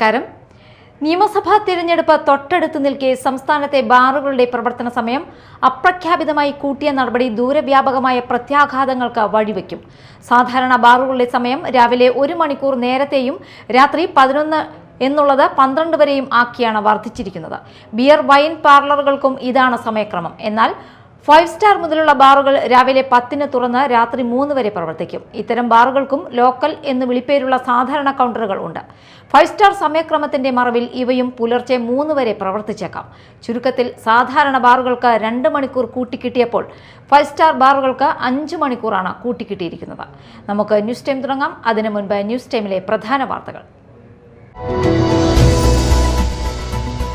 നമസ്കാരം. നിയമസഭാ തിരഞ്ഞെടുപ്പ് തൊട്ടടുത്ത് നിൽക്കെ സംസ്ഥാനത്തെ ബാറുകളുടെ പ്രവർത്തന സമയം അപ്രഖ്യാപിതമായി കൂട്ടിയ നടപടി ദൂരവ്യാപകമായ പ്രത്യാഘാതങ്ങൾക്ക് വഴിവെക്കും. സാധാരണ ബാറുകളുടെ സമയം രാവിലെ 1 മണിക്കൂർ നേരത്തെയും രാത്രി 11 എന്നുള്ളത് 12 വരെയും ആക്കിയാണ് വർദ്ധിച്ചിരിക്കുന്നത്. ബിയർ വൈൻ പാർലറുകൾക്കും ഇതാണ് സമയക്രമം. എന്നാൽ 5 സ്റ്റാർ മുതലുള്ള ബാറുകൾ രാവിലെ 10-ന് തുറന്ന് രാത്രി 3 വരെ പ്രവർത്തിക്കും. ഇത്തരം ബാറുകൾക്കും ലോക്കൽ എന്ന് വിളിപ്പേരുള്ള സാധാരണ കൗണ്ടറുകൾ ഉണ്ട്. 5 സ്റ്റാർ സമയക്രമത്തിന്റെ മറവിൽ ഇവയും പുലർച്ചെ 3 വരെ പ്രവർത്തിച്ചേക്കാം. ചുരുക്കത്തിൽ സാധാരണ ബാറുകൾക്ക് 2 മണിക്കൂർ കൂട്ടിക്കിട്ടിയപ്പോൾ 5 സ്റ്റാർ ബാറുകൾക്ക് 5 മണിക്കൂറാണ് കൂട്ടിക്കിട്ടിയിരിക്കുന്നത്. നമുക്ക് ന്യൂസ് ടൈം തുടങ്ങാം. അതിനു മുൻപ് ന്യൂസ് ടൈമിലെ പ്രധാന വാർത്തകൾ.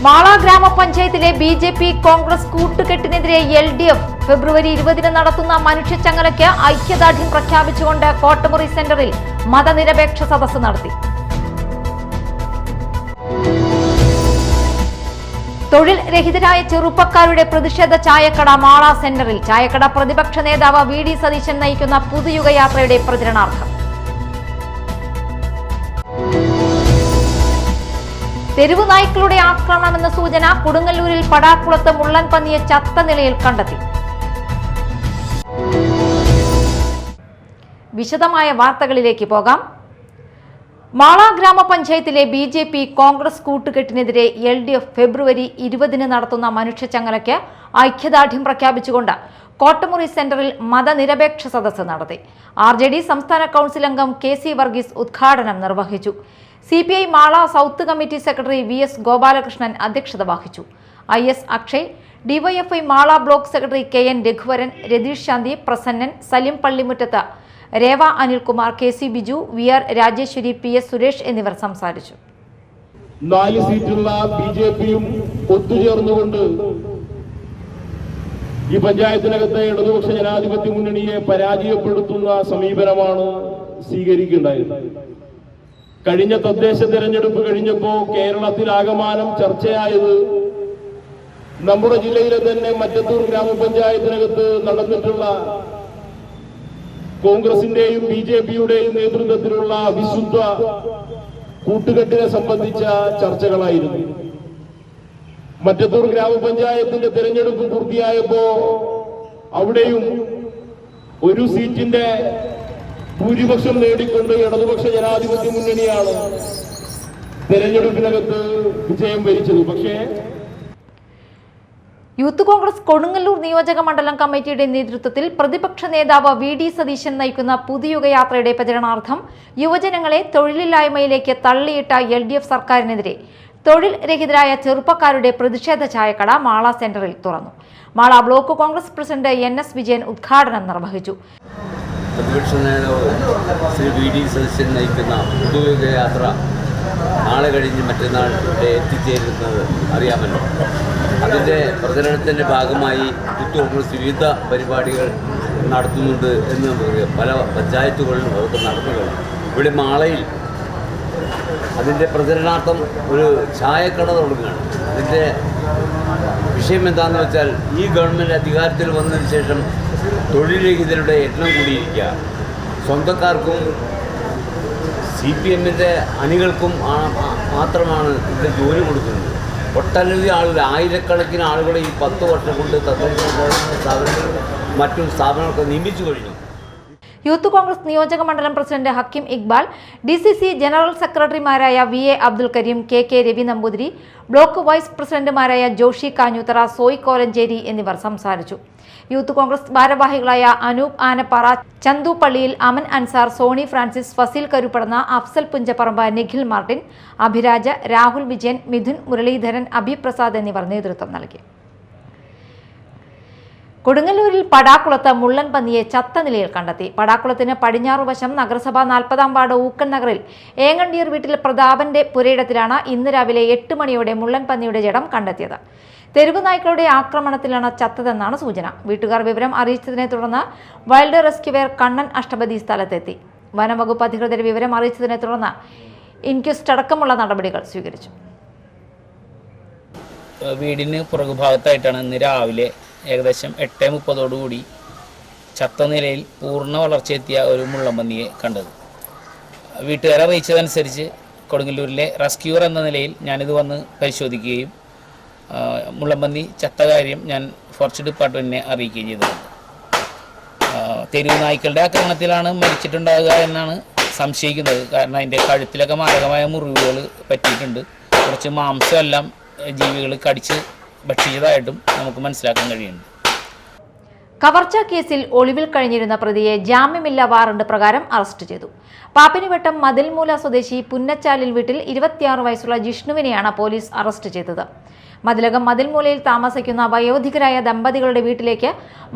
മാള ഗ്രാമപഞ്ചായത്തിലെ BJP കോൺഗ്രസ് കൂട്ടുകെട്ടിനെതിരെ LDF ഫെബ്രുവരി 20-ന് നടത്തുന്ന മനുഷ്യച്ചങ്ങലയ്ക്ക് ഐക്യദാർഢ്യം പ്രഖ്യാപിച്ചുകൊണ്ട് കോട്ടമുറി സെന്ററിൽ മതനിരപേക്ഷ സദസ്സ് നടത്തി. തൊഴിൽ രഹിതരായ ചെറുപ്പക്കാരുടെ പ്രതിഷേധ ചായക്കട മാള സെന്ററിൽ. ചായക്കട പ്രതിപക്ഷ നേതാവ് VD സതീശൻ നയിക്കുന്ന പുതുയുഗയാത്രയുടെ പ്രചരണാർത്ഥം. തെരുവു നായ്ക്കളുടെ ആക്രമണമെന്ന സൂചന. കൊടുങ്ങല്ലൂരിൽ പടാക്കുളത്ത് മുള്ളൻ പന്നിയെ ചത്ത നിലയിൽ കണ്ടെത്തി. വിശദമായ വാർത്തകളിലേക്ക് പോകാം. മാള ഗ്രാമപഞ്ചായത്തിലെ BJP കോൺഗ്രസ് കൂട്ടുകെട്ടിനെതിരെ LDF ഫെബ്രുവരി 20-ന് നടത്തുന്ന മനുഷ്യച്ചങ്ങലയ്ക്ക് ഐക്യദാർഢ്യം പ്രഖ്യാപിച്ചുകൊണ്ട് കോട്ടമുറി സെന്ററിൽ മതനിരപേക്ഷ സദസ്സ് നടത്തി. RJD സംസ്ഥാന കൗൺസിൽ അംഗം KC വർഗീസ് ഉദ്ഘാടനം നിർവഹിച്ചു. CPI Mala south committee secretary VS Gopalakrishnan അധ്യക്ഷത വഹിച്ചു. IS Akshay, DYFI Mala block secretary KN Raghuvaran, Ratheesh Shanthi, Prasannan, Salim Pallimuttath, Reva Anilkumar, KC Biju, VR Rajeswari, PS Suresh എന്നിവർ സംസാരിച്ചു. 4 സീറ്റുള്ള BJPയും ഒത്തുചേർന്നുകൊണ്ട് ഈ പഞ്ചായത്തിനകത്തെ ഇടതുപക്ഷ ജനാധിപത്യ മുന്നണിയെ പരാജയപ്പെടുത്തുന്ന സമീപനമാണ് സ്വീകരിക്കേണ്ടത്. കഴിഞ്ഞ തദ്ദേശ തെരഞ്ഞെടുപ്പ് കഴിഞ്ഞപ്പോ കേരളത്തിലാകമാനം ചർച്ചയായത് നമ്മുടെ ജില്ലയിലെ തന്നെ മറ്റത്തൂർ ഗ്രാമപഞ്ചായത്തിനകത്ത് നടന്നിട്ടുള്ള കോൺഗ്രസിന്റെയും BJPയുടെയും നേതൃത്വത്തിലുള്ള വിശുദ്ധ കൂട്ടുകെട്ടിനെ സംബന്ധിച്ച ചർച്ചകളായിരുന്നു. മറ്റത്തൂർ ഗ്രാമപഞ്ചായത്തിന്റെ തെരഞ്ഞെടുപ്പ് പൂർത്തിയായപ്പോ അവിടെയും 1 സീറ്റിന്റെ ഭൂരിപക്ഷം നേടിക്കൊണ്ട് ഇടതുപക്ഷ ജനാധിപത്യ മുന്നണിയാണ് തെരഞ്ഞെടുപ്പിനകത്ത് വിജയം വരിച്ചത്. പക്ഷേ യൂത്ത് കോൺഗ്രസ് കൊടുങ്ങല്ലൂർ നിയോജക മണ്ഡലം കമ്മിറ്റിയുടെ നേതൃത്വത്തിൽ പ്രതിപക്ഷ നേതാവ് VD സതീശൻ നയിക്കുന്ന പുതുയുഗയാത്രയുടെ പ്രചരണാർത്ഥം യുവജനങ്ങളെ തൊഴിലില്ലായ്മയിലേക്ക് തള്ളിയിട്ട LDF സർക്കാരിനെതിരെ തൊഴിൽ രഹിതരായ ചെറുപ്പക്കാരുടെ പ്രതിഷേധ ചായക്കട മാള സെന്ററിൽ തുറന്നു. Mala block Congress president NS Vijayan ഉദ്ഘാടനം നിർവഹിച്ചു. പ്രതിപക്ഷ നേതാവ് ശ്രീ VD സതീശൻ നയിക്കുന്ന പുതുയുഗയാത്ര നാളെ കഴിഞ്ഞ് മറ്റന്നാൾ ഇവിടെ എത്തിച്ചേരുന്നത് അറിയാമല്ലോ. അതിൻ്റെ പ്രചരണത്തിൻ്റെ ഭാഗമായി യൂത്ത് കോൺഗ്രസ് വിവിധ പരിപാടികൾ നടത്തുന്നുണ്ട് എന്ന് നമുക്കറിയാം. പല പഞ്ചായത്തുകളിലും അതൊക്കെ നടത്തുകയാണ്. ഇവിടെ മാളയിൽ അതിൻ്റെ പ്രചരണാർത്ഥം ഒരു ചായക്കട തുടങ്ങുകയാണ്. അതിൻ്റെ വിഷയം എന്താണെന്ന് വെച്ചാൽ ഈ ഗവൺമെൻറ് അധികാരത്തിൽ വന്നതിന് ശേഷം തൊഴിൽരഹിതരുടെ എണ്ണം കൂടിയിരിക്കുക. സ്വന്തക്കാർക്കും CPMന്റെ അണികൾക്കും മാത്രമാണ് ഇവിടെ ജോലി കൊടുക്കുന്നത്. ഒട്ടനവധി ആളുകൾ, ആയിരക്കണക്കിന് ആളുകളെ ഈ 10 വർഷം കൊണ്ട് തദ്ദേശ സ്ഥാപനങ്ങളും മറ്റു സ്ഥാപനങ്ങളൊക്കെ നിയമിച്ചു കഴിഞ്ഞു. യൂത്ത് കോൺഗ്രസ് നിയോജക മണ്ഡലം president Hakkim Iqbal, DCC general സെക്രട്ടറിമാരായ VA Abdul Kareem, KK Ravi Namboothiri, block vice പ്രസിഡന്റുമാരായ ജോഷി കാഞ്ഞൂത്തറ, സോയ് കോലഞ്ചേരി എന്നിവർ സംസാരിച്ചു. യൂത്ത് കോൺഗ്രസ് ഭാരവാഹികളായ അനൂപ് ആനപ്പാറ, ചന്തു പള്ളിയിൽ, അമൻ അൻസാർ, സോണി ഫ്രാൻസിസ്, ഫസീൽ കരുപ്പടന്ന, അഫ്സൽ പുഞ്ചപ്പറമ്പ്, നിഖിൽ മാർട്ടിൻ, അഭിരാജ്, രാഹുൽ വിജയൻ, മിഥുൻ മുരളീധരൻ, അഭിപ്രസാദ് എന്നിവർ നേതൃത്വം നൽകി. കൊടുങ്ങല്ലൂരിൽ പടാക്കുളത്ത് മുള്ളൻ പന്നിയെ ചത്ത നിലയിൽ കണ്ടെത്തി. പടാക്കുളത്തിന് പടിഞ്ഞാറുവശം നഗരസഭ 40-ാം വാർഡ് ഊക്കൻ നഗറിൽ ഏങ്ങണ്ടിയൂർ വീട്ടിൽ പ്രതാപന്റെ പുരയിടത്തിലാണ് ഇന്ന് രാവിലെ 8 മണിയോടെ മുള്ളൻ പന്നിയുടെ ജഡം കണ്ടെത്തിയത്. തെരുവു നായ്ക്കളുടെ ആക്രമണത്തിലാണ് ചത്തതെന്നാണ് സൂചന. വീട്ടുകാർ വിവരം അറിയിച്ചതിനെ തുടർന്ന് വൈൽഡ് റെസ്ക്യൂവർ കണ്ണൻ അഷ്ടപതി സ്ഥലത്തെത്തി. വനംവകുപ്പ് അധികൃതർ വിവരം അറിയിച്ചതിനെ തുടർന്ന് ഇൻക്വസ്റ്റ് അടക്കമുള്ള നടപടികൾ സ്വീകരിച്ചു. വീടിന് പുറകുഭാഗത്തായിട്ടാണ് ഇന്ന് രാവിലെ ഏകദേശം 8:30 ചത്ത നിലയിൽ പൂർണ്ണ വളർച്ചയെത്തിയ ഒരു മുള്ളൻപന്നിയെ കണ്ടത്. വീട്ടുകാരെ അറിയിച്ചതനുസരിച്ച് കൊടുങ്ങല്ലൂരിലെ റെസ്ക്യൂർ എന്ന നിലയിൽ ഞാനിത് വന്ന് പരിശോധിക്കുകയും മുള്ളംപന്നി ചത്ത കാര്യം ഞാൻ ഫോറസ്റ്റ് ഡിപ്പാർട്ട്മെൻറ്റിനെ അറിയിക്കുകയും ചെയ്തിട്ടുണ്ട്. തെരുവ് നായ്ക്കളുടെ ആക്രമണത്തിലാണ് മരിച്ചിട്ടുണ്ടാകുക എന്നാണ് സംശയിക്കുന്നത്. കാരണം അതിൻ്റെ കഴുത്തിലൊക്കെ മാരകമായ മുറിവുകൾ പറ്റിയിട്ടുണ്ട്. കുറച്ച് മാംസമെല്ലാം ജീവികൾ കടിച്ച് ഭക്ഷിച്ചതായിട്ടും നമുക്ക് മനസ്സിലാക്കാൻ കഴിയുന്നുണ്ട്. കവർച്ചാ കേസിൽ ഒളിവിൽ കഴിഞ്ഞിരുന്ന പ്രതിയെ ജാമ്യമില്ലാ വാറണ്ട് പ്രകാരം അറസ്റ്റ് ചെയ്തു. പാപ്പിനിവട്ടം മതിൽമൂല സ്വദേശി പുന്നച്ചാലിൽ വീട്ടിൽ 26 വയസ്സുള്ള ജിഷ്ണുവിനെയാണ് പോലീസ് അറസ്റ്റ് ചെയ്തത്. മതിലകം മതിൽമൂലയിൽ താമസിക്കുന്ന വയോധികരായ ദമ്പതികളുടെ വീട്ടിലേക്ക്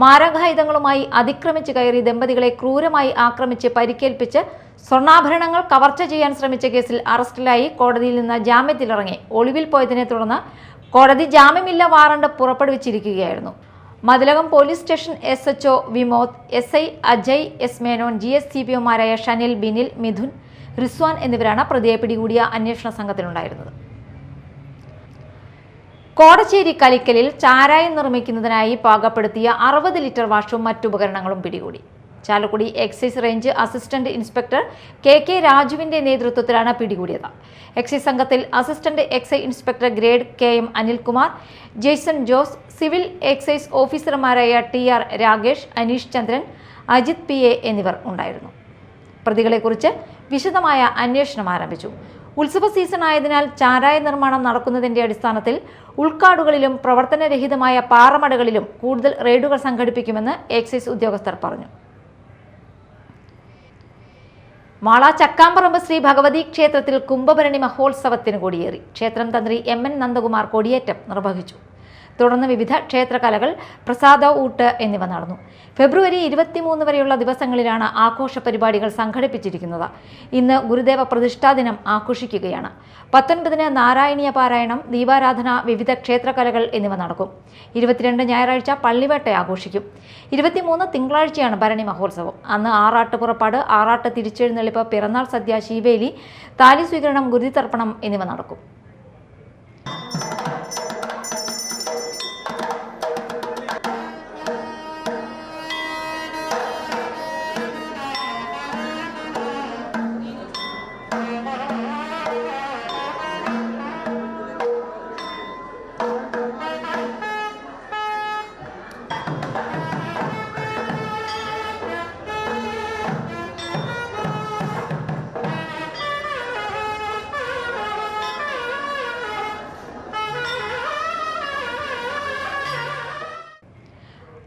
മാരകായുധങ്ങളുമായി അതിക്രമിച്ച് കയറി ദമ്പതികളെ ക്രൂരമായി ആക്രമിച്ച് പരിക്കേൽപ്പിച്ച് സ്വർണ്ണാഭരണങ്ങൾ കവർച്ച ചെയ്യാൻ ശ്രമിച്ച കേസിൽ അറസ്റ്റിലായി കോടതിയിൽ നിന്ന് ജാമ്യത്തിലിറങ്ങി ഒളിവിൽ പോയതിനെ തുടർന്ന് കോടതി ജാമ്യമില്ലാ വാറണ്ട് പുറപ്പെടുവിച്ചിരിക്കുകയായിരുന്നു. Mathilakam police station SHO Vimod, SI Ajay S Menon, GSTPOമാരായ ഷനിൽ, ബിനിൽ, മിഥുൻ, റിസ്വാൻ എന്നിവരാണ് പ്രതിയെ പിടികൂടിയ അന്വേഷണ സംഘത്തിലുണ്ടായിരുന്നത്. കോടച്ചേരി കലിക്കലിൽ ചാരായം നിർമ്മിക്കുന്നതിനായി പാകപ്പെടുത്തിയ 60 ലിറ്റർ വാഷും മറ്റുപകരണങ്ങളും പിടികൂടി. Chalakudy excise range assistant inspector KK രാജുവിന്റെ നേതൃത്വത്തിലാണ് പിടികൂടിയത്. എക്സൈസ് സംഘത്തിൽ assistant excise inspector grade KM Anilkumar, Jaison Jose, civil excise ഓഫീസർമാരായ TR രാകേഷ്, അനീഷ് ചന്ദ്രൻ, അജിത് PA എന്നിവർ ഉണ്ടായിരുന്നു. പ്രതികളെക്കുറിച്ച് വിശദമായ അന്വേഷണം ആരംഭിച്ചു. ഉത്സവ സീസൺ ആയതിനാൽ ചാരായ നിർമ്മാണം നടക്കുന്നതിന്റെ അടിസ്ഥാനത്തിൽ ഉൾക്കാടുകളിലും പ്രവർത്തനരഹിതമായ പാറമടകളിലും കൂടുതൽ റെയ്ഡുകൾ സംഘടിപ്പിക്കുമെന്ന് എക്സൈസ് ഉദ്യോഗസ്ഥർ പറഞ്ഞു. മാള ചക്കാമ്പറമ്പ് ശ്രീ ഭഗവതി ക്ഷേത്രത്തിൽ കുംഭഭരണി മഹോത്സവത്തിന് കൊടിയേറി. ക്ഷേത്രം തന്ത്രി MN നന്ദകുമാർ കൊടിയേറ്റം നിർവഹിച്ചു. തുടർന്ന് വിവിധ ക്ഷേത്രകലകൾ, പ്രസാദ ഊട്ട് എന്നിവ നടന്നു. ഫെബ്രുവരി 23 വരെയുള്ള ദിവസങ്ങളിലാണ് ആഘോഷ പരിപാടികൾ സംഘടിപ്പിച്ചിരിക്കുന്നത്. ഇന്ന് ഗുരുദേവ പ്രതിഷ്ഠാ ദിനം ആഘോഷിക്കുകയാണ്. 19-ന് നാരായണീയ പാരായണം, ദീപാരാധന, വിവിധ ക്ഷേത്രകലകൾ എന്നിവ നടക്കും. 22 ഞായറാഴ്ച പള്ളിവേട്ട ആഘോഷിക്കും. 23 തിങ്കളാഴ്ചയാണ് ഭരണി മഹോത്സവം. അന്ന് ആറാട്ട് പുറപ്പാട്, ആറാട്ട് തിരിച്ചെഴുന്നള്ളിപ്പ്, പിറന്നാൾ സദ്യ, ശീവേലി, താലി സ്വീകരണം, ഗുരുതിതർപ്പണം എന്നിവ നടക്കും.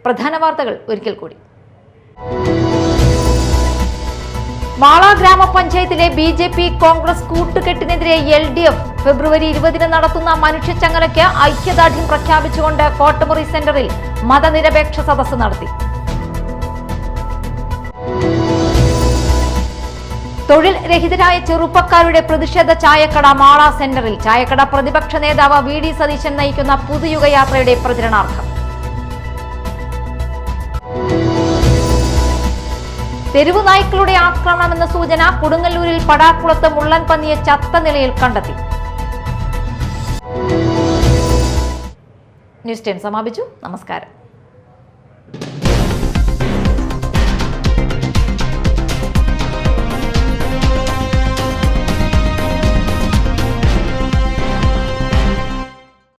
പ്രധാന വാർത്തകൾ ഒരിക്കൽ കൂടി. മാള ഗ്രാമപഞ്ചായത്തിലെ BJP കോൺഗ്രസ് കൂട്ടുകെട്ടിനെതിരെ LDF ഫെബ്രുവരി 20-ന് നടത്തുന്ന മനുഷ്യച്ചങ്ങലയ്ക്ക് ഐക്യദാർഢ്യം പ്രഖ്യാപിച്ചുകൊണ്ട് കോട്ടമുറി സെന്ററിൽ മതനിരപേക്ഷ സദസ്സ് നടത്തി. തൊഴിൽ രഹിതരായ ചെറുപ്പക്കാരുടെ പ്രതിഷേധ ചായക്കട മാള സെന്ററിൽ. ചായക്കട പ്രതിപക്ഷ നേതാവ് VD സതീശൻ നയിക്കുന്ന പുതുയുഗയാത്രയുടെ പ്രചരണാർത്ഥം. തെരുവു നായ്ക്കളുടെ ആക്രമണമെന്ന സൂചന. കൊടുങ്ങല്ലൂരിൽ പടാക്കുളത്ത് മുള്ളൻ പന്നിയെ ചത്ത നിലയിൽ കണ്ടെത്തി. ന്യൂസ് ടൈം സമാപിച്ചു. നമസ്കാരം.